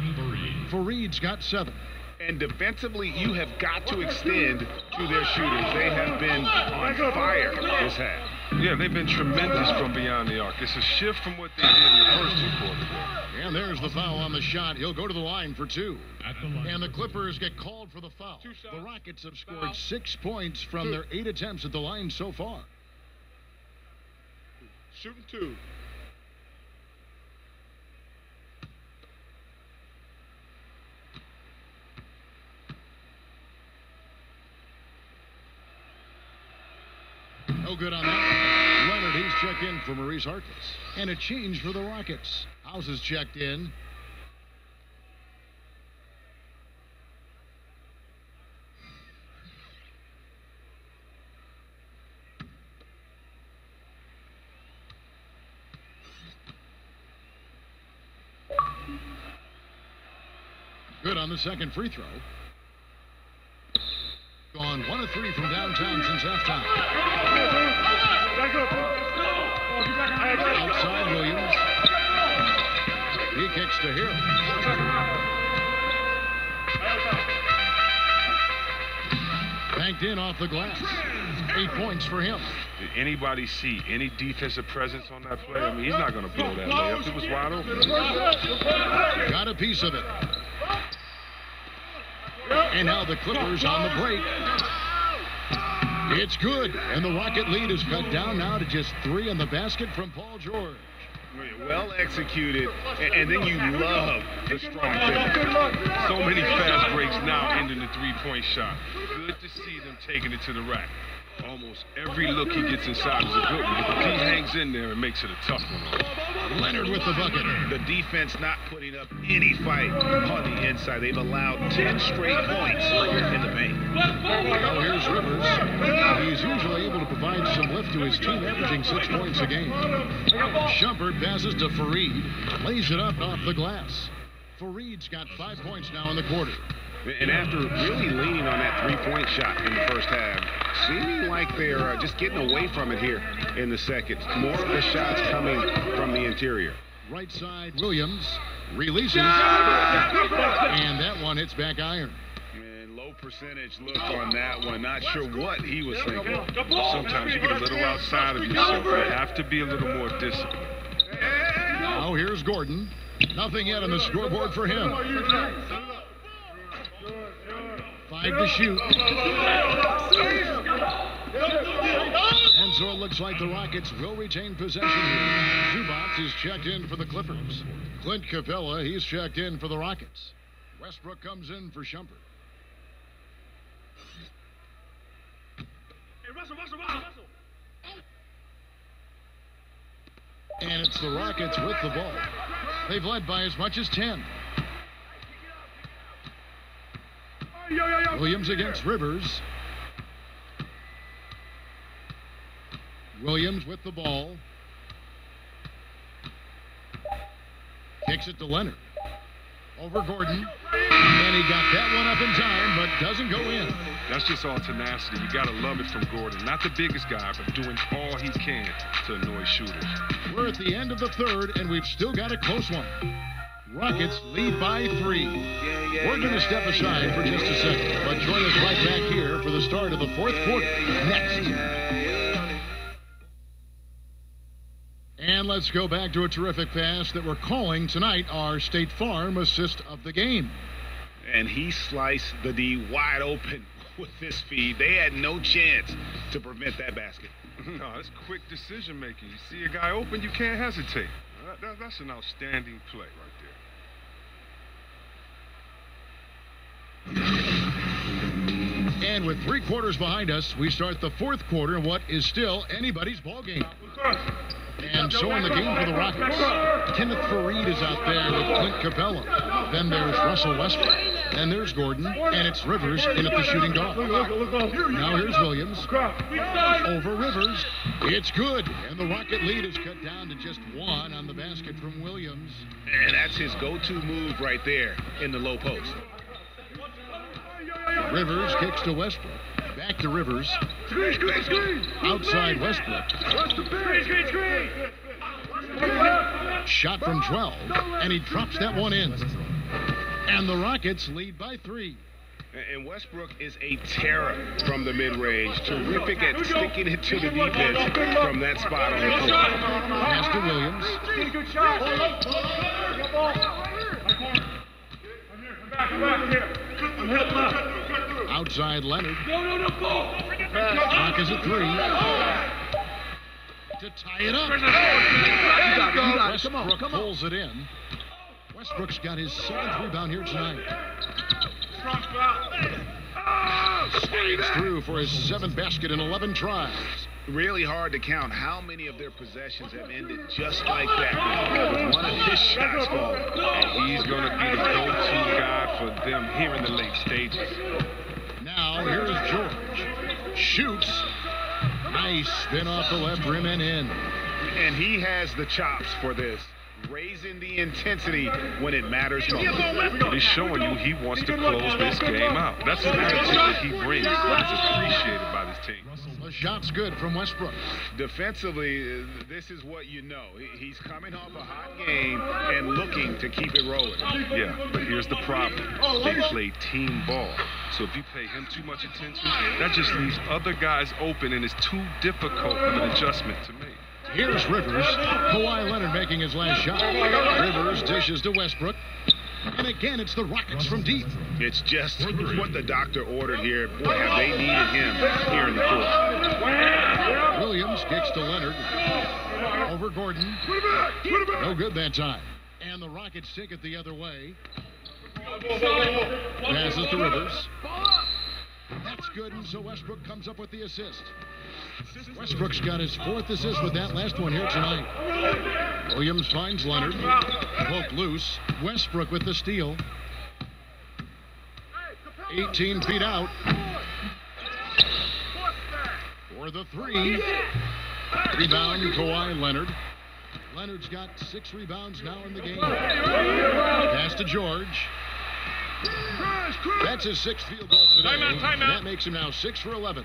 Fareed's got 7. And defensively, you have got to extend to their shooters. They have been on fire this half. Yeah, they've been tremendous from beyond the arc. It's a shift from what they did in the first 2 quarters. And there's the foul on the shot. He'll go to the line for 2. And the Clippers get called for the foul. The Rockets have scored 6 points from their 8 attempts at the line so far. Shooting 2. No good on that. Leonard he's checked in for Maurice Harkless. And a change for the Rockets. House is checked in. Good on the second free throw. Gone 1 of 3 from downtown since halftime. Outside Williams. He kicks to Hill. Banked in off the glass. 8 points for him. Did anybody see any defensive presence on that play? I mean, he's not going to blow that layup. It was wide open. Got a piece of it. And now the Clippers on the break. It's good. And the Rocket lead is cut down now to just 3 in the basket from Paul George. Well executed, and then you love the strong finish. So many fast breaks now ending the three-point shot. Good to see them taking it to the rack. Almost every look he gets inside is a good one. He hangs in there and makes it a tough one. Leonard with the bucket. The defense not putting up any fight on the inside. They've allowed 10 straight points in the paint. Now here's Rivers. He's usually able to provide some lift to his team, averaging 6 points a game. Shumpert passes to Fareed. Lays it up off the glass. Fareed's got 5 points now in the quarter. And after really leaning on that three-point shot in the first half, seeming like they're just getting away from it here in the second. More of the shots coming from the interior. Right side, Williams releases. And that one hits back iron. And low percentage look on that one. Not sure what he was thinking. Sometimes you get a little outside of yourself. You have to be a little more disciplined. Now here's Gordon. Nothing yet on the scoreboard for him. 5 to shoot. And so it looks like the Rockets will retain possession here. Zubac is checked in for the Clippers. Clint Capella, he's checked in for the Rockets. Westbrook comes in for Shumpert. And it's the Rockets with the ball. They've led by as much as 10. Williams against Rivers. Williams with the ball. Kicks it to Leonard. Over Gordon. And he got that one up in time, but doesn't go in. That's just all tenacity. You got to love it from Gordon. Not the biggest guy, but doing all he can to annoy shooters. We're at the end of the third, and we've still got a close one. Rockets lead by 3. We're going to step aside for just a second, but join us right back here for the start of the fourth quarter next. And let's go back to a terrific pass that we're calling tonight our State Farm assist of the game. And he sliced the D wide open with this feed. They had no chance to prevent that basket. No, it's quick decision making. You see a guy open, you can't hesitate. That's an outstanding play right there. And with 3 quarters behind us, we start the fourth quarter in what is still anybody's ball game. And so in the game for the Rockets, Kenneth Fareed is out there with Clint Capella. Then there's Russell Westbrook. Then there's Gordon, and it's Rivers in at the shooting guard. Now here's Williams. Over Rivers. It's good. And the Rocket lead is cut down to just 1 on the basket from Williams. And that's his go-to move right there in the low post. Rivers kicks to Westbrook. Back to Rivers. Outside Westbrook. Shot from 12. And he drops that one in. And the Rockets lead by 3. And Westbrook is a terror from the mid-range. Terrific at sticking it to the defense from that spot on the court. Pass to Williams. Outside Leonard. Clock is at 3. To tie it up. Westbrook pulls it in. Westbrook's got his 7th rebound here tonight. Slides through for his 7th basket in 11 tries. really hard to count how many of their possessions have ended just like that. With one of his shots falling. And he's going to be the go-to guy for them here in the late stages. Now, here's George. Shoots. Nice spin off the left rim and in. And he has the chops for this. Raising the intensity when it matters most. He's showing you he wants to close this game out. That's the attitude that he brings. He's appreciated by this team. The shot's good from Westbrook. Defensively, this is what you know. He's coming off a hot game and looking to keep it rolling. Yeah, but here's the problem. They play team ball. So if you pay him too much attention, that just leaves other guys open, and it's too difficult of an adjustment to make. Here's Rivers. Kawhi Leonard making his last shot. Rivers dishes to Westbrook. And again, it's the Rockets from deep. It's just what the doctor ordered here. Boy, have they needed him here in the fourth. Williams kicks to Leonard. Over Gordon. No good that time. And the Rockets take it the other way. Passes to Rivers. That's good, and so Westbrook comes up with the assist. Westbrook's got his 4th assist with that last one here tonight. Williams finds Leonard. Poke loose. Westbrook with the steal. 18 feet out. For the 3. Rebound, Kawhi Leonard. Leonard's got 6 rebounds now in the game. Pass to George. That's his 6th field goal today. Timeout. That makes him now 6 for 11.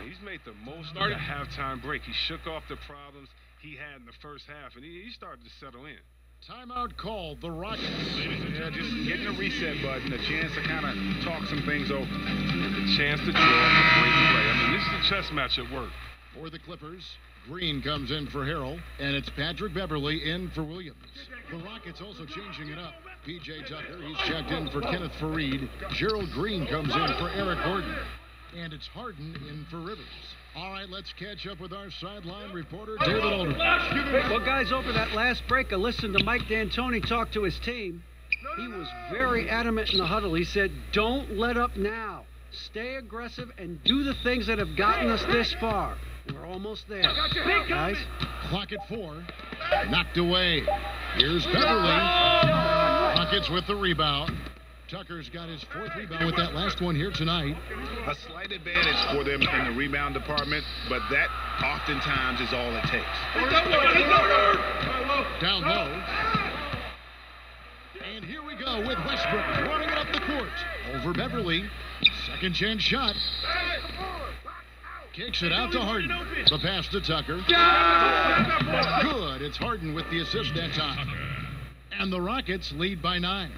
He's made the most of the halftime break. He shook off the problems he had in the first half, and he started to settle in. Timeout called, the Rockets. Yeah, just getting a reset button, a chance to kind of talk some things over. And the chance to draw a great play. I mean, this is a chess match at work. For the Clippers, Green comes in for Harrell, and it's Patrick Beverly in for Williams. The Rockets also changing it up. P.J. Tucker, he's checked in for Kenneth Faried. Gerald Green comes in for Eric Gordon. And it's Harden in for Rivers. All right, let's catch up with our sideline reporter, David Aldridge. Well, guys, over that last break, I listened to Mike D'Antoni talk to his team. He was very adamant in the huddle. He said, don't let up now. Stay aggressive and do the things that have gotten us this far. We're almost there. Guys? Clock at 4. Knocked away. Here's Beverly. Rockets with the rebound. Tucker's got his 4th rebound with that last one here tonight. A slight advantage for them in the rebound department, but that oftentimes is all it takes. Down low. And here we go with Westbrook running it up the court. Over Beverly. Second chance shot. Kicks it out to Harden. The pass to Tucker. Good. It's Harden with the assist that time. And the Rockets lead by 9.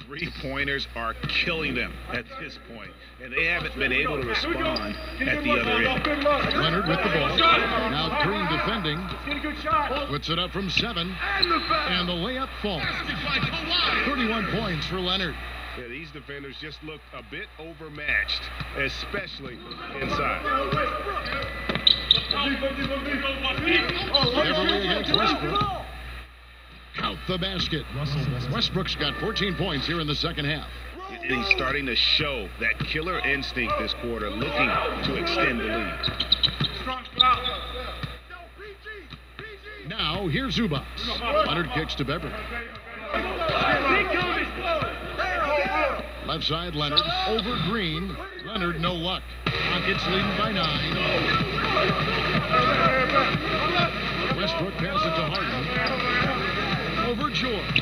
3-pointers are killing them at this point, and they haven't been able to respond at the other end. Leonard with the ball. Now Green defending. Puts it up from 7. And the layup falls. 31 points for Leonard. Yeah, these defenders just look a bit overmatched, especially inside. Beverly against Westbrook. Count the basket. Westbrook's got 14 points here in the second half. And he's starting to show that killer instinct this quarter, looking to extend the lead. Now, here's Zubac. Leonard kicks to Beverly. Left side, Leonard. Over Green. Leonard, no luck. Rockets leading by 9. Westbrook passes it to Harden. Over George.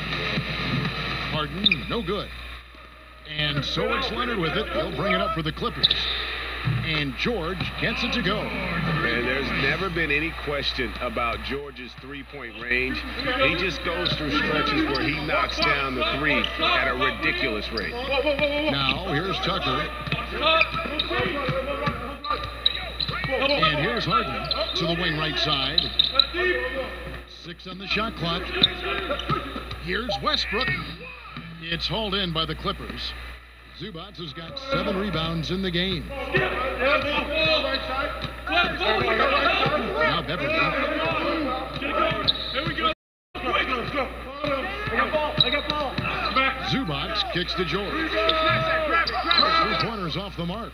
Harden, no good. And so it's Leonard with it. They'll bring it up for the Clippers. And George gets it to go. And there's never been any question about George's three-point range. He just goes through stretches where he knocks down the 3 at a ridiculous rate. Now, here's Tucker. And here's Harden to the wing right side. 6 on the shot clock. Here's Westbrook. It's hauled in by the Clippers. Zubac has got 7 rebounds in the game. Now Beverly. Zubac kicks to George. 3 pointers off the mark.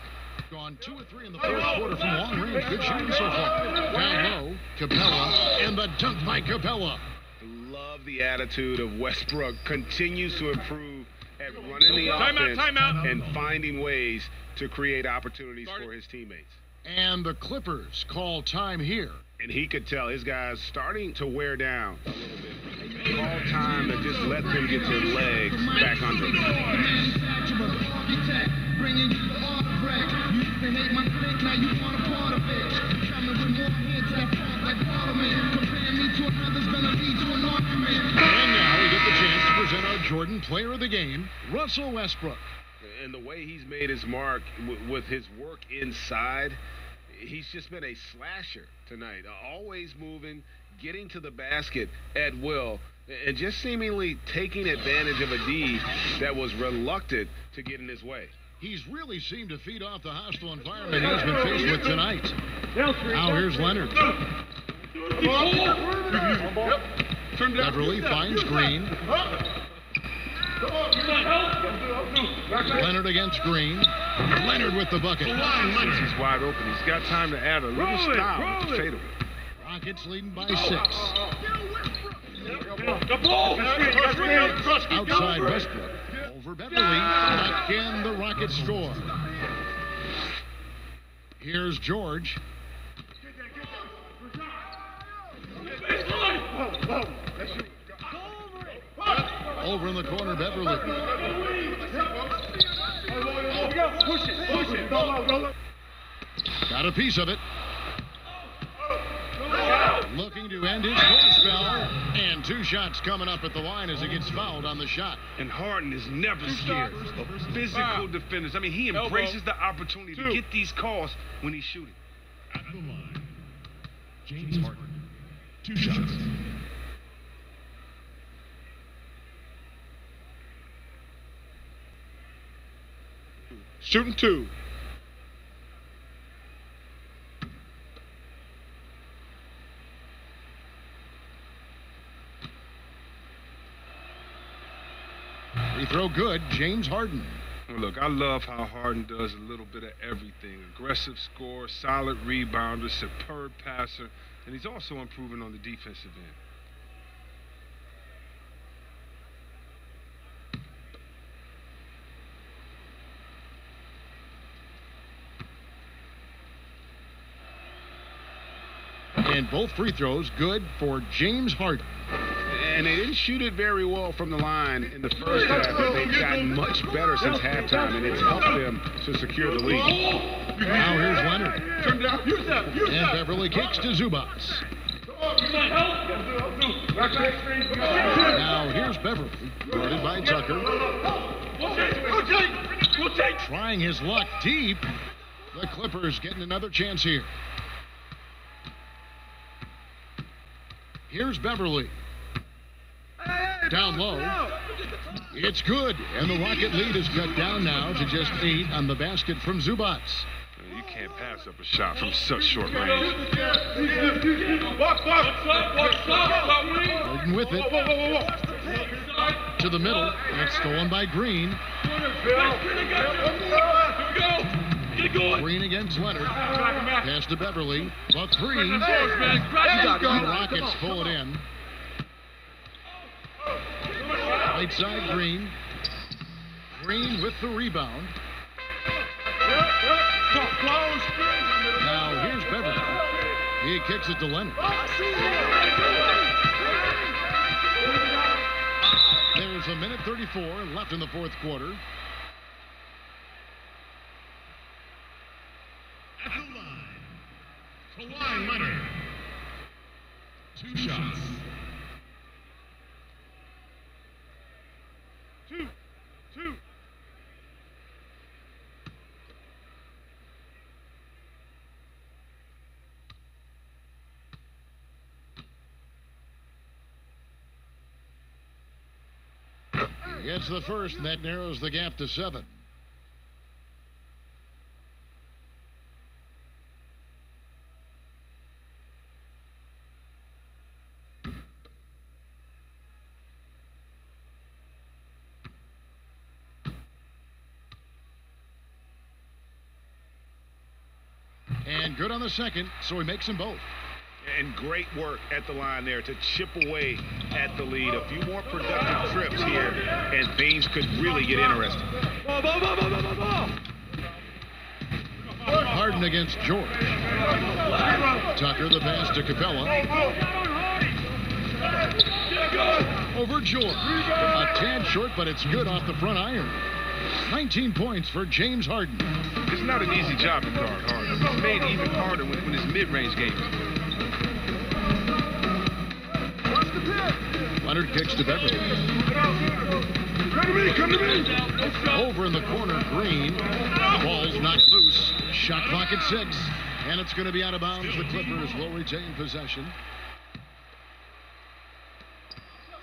gone 2 of 3 in the fourth quarter from long range. Good shooting so far. Down low, Capella, and the dunk by Capella. Love the attitude of Westbrook. Continues to improve at running the offense and finding ways to create opportunities for his teammates. And the Clippers call time here. And he could tell his guys starting to wear down a little bit. Call time to just let them get their legs back under them. And now we get the chance to present our Jordan Player of the Game, Russell Westbrook. And the way he's made his mark with his work inside, he's just been a slasher tonight. Always moving, getting to the basket at will, and just seemingly taking advantage of a D that was reluctant to get in his way. He's really seemed to feed off the hostile environment he's been faced with tonight. Now here's Leonard. Beverly finds Green. Leonard against Green. Leonard with the bucket. He's wide open. He's got time to add a little style with the fadeaway. Rockets leading by 6. Outside Westbrook. Over Beverly. Again, the Rockets score. Here's George. Over in the corner, Beverly. Got a piece of it. Looking to end his cold spell. And 2 shots coming up at the line as he gets fouled on the shot. And Harden is never scared of physical defenders. I mean, he embraces the opportunity to get these calls when he's shooting. At the line, James Harden. 2 shots. Shooting 2. Free throw good, James Harden. Well, look, I love how Harden does a little bit of everything. Aggressive scorer, solid rebounder, superb passer, and he's also improving on the defensive end. And both free throws good for James Harden. And they didn't shoot it very well from the line in the first half, but they've gotten much better since halftime, and it's helped them to secure the lead. Now here's Leonard. And Beverly kicks to Zubats. Now here's Beverly, guarded by Tucker. Trying his luck deep. The Clippers getting another chance here. Here's Beverly. Down low. It's good. And the Rocket lead is cut down now to just 8 on the basket from Zubats. You can't pass up a shot from such short range. Harden with it. To the middle. And it's stolen by Green. Green against Leonard. Pass to Beverly. The 3. The Rockets pull it in. Right side, Green. Green with the rebound. Now here's Beverly. He kicks it to Leonard. There's a minute 34 left in the fourth quarter. At the line, Kawhi Leonard. 2 shots. 2. He gets the first, and that narrows the gap to 7. And good on the second, so he makes them both. And great work at the line there to chip away at the lead. A few more productive trips here, and things could really get interesting. Harden against George. Tucker, the pass to Capella. Over George. A tad short, but it's good off the front iron. 19 points for James Harden. It's not an easy job to guard Harden. It's made even harder when it's mid-range games. Leonard kicks to Beverly. Come to me. Over in the corner, Green. Ball's knocked loose. Shot clock at 6. And it's going to be out of bounds. The Clippers will retain possession.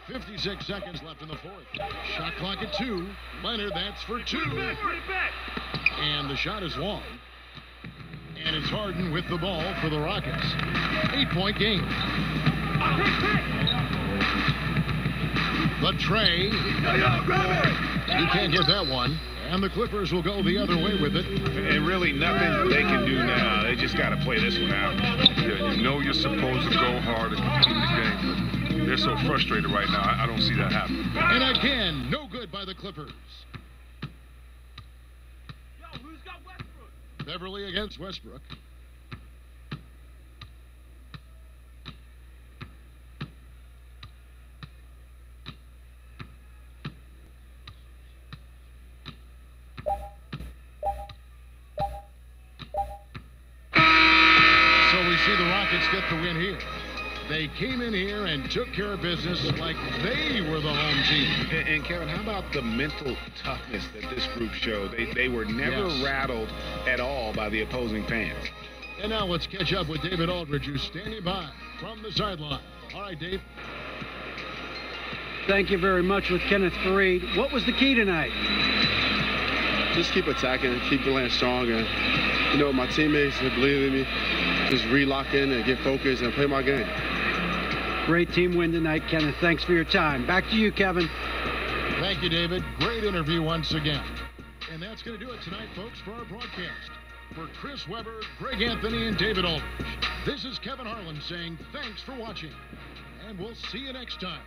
56 seconds left in the fourth. Shot clock at 2. Leonard, that's for 2. And the shot is long. And it's Harden with the ball for the Rockets. 8-point game. The tray. You can't get that one. And the Clippers will go the other way with it. And really nothing they can do now. They just got to play this one out. Yeah, you know you're supposed to go hard and compete in the game, but they're so frustrated right now. I don't see that happening. And again, no good by the Clippers. Beverly against Westbrook. So we see the Rockets get the win here. They came in here and took care of business like they were the home team. And Kevin, how about the mental toughness that this group showed? They were never rattled at all by the opposing fans. And now let's catch up with David Aldridge, who's standing by from the sideline. All right, Dave. Thank you very much with Kenneth Faried. What was the key tonight? Just keep attacking, keep playing strong, and you know, my teammates that believe in me, just relock in and get focused and play my game. Great team win tonight, Kenneth. Thanks for your time. Back to you, Kevin. Thank you, David. Great interview once again. And that's going to do it tonight, folks, for our broadcast. For Chris Webber, Greg Anthony, and David Aldridge, this is Kevin Harlan saying thanks for watching, and we'll see you next time.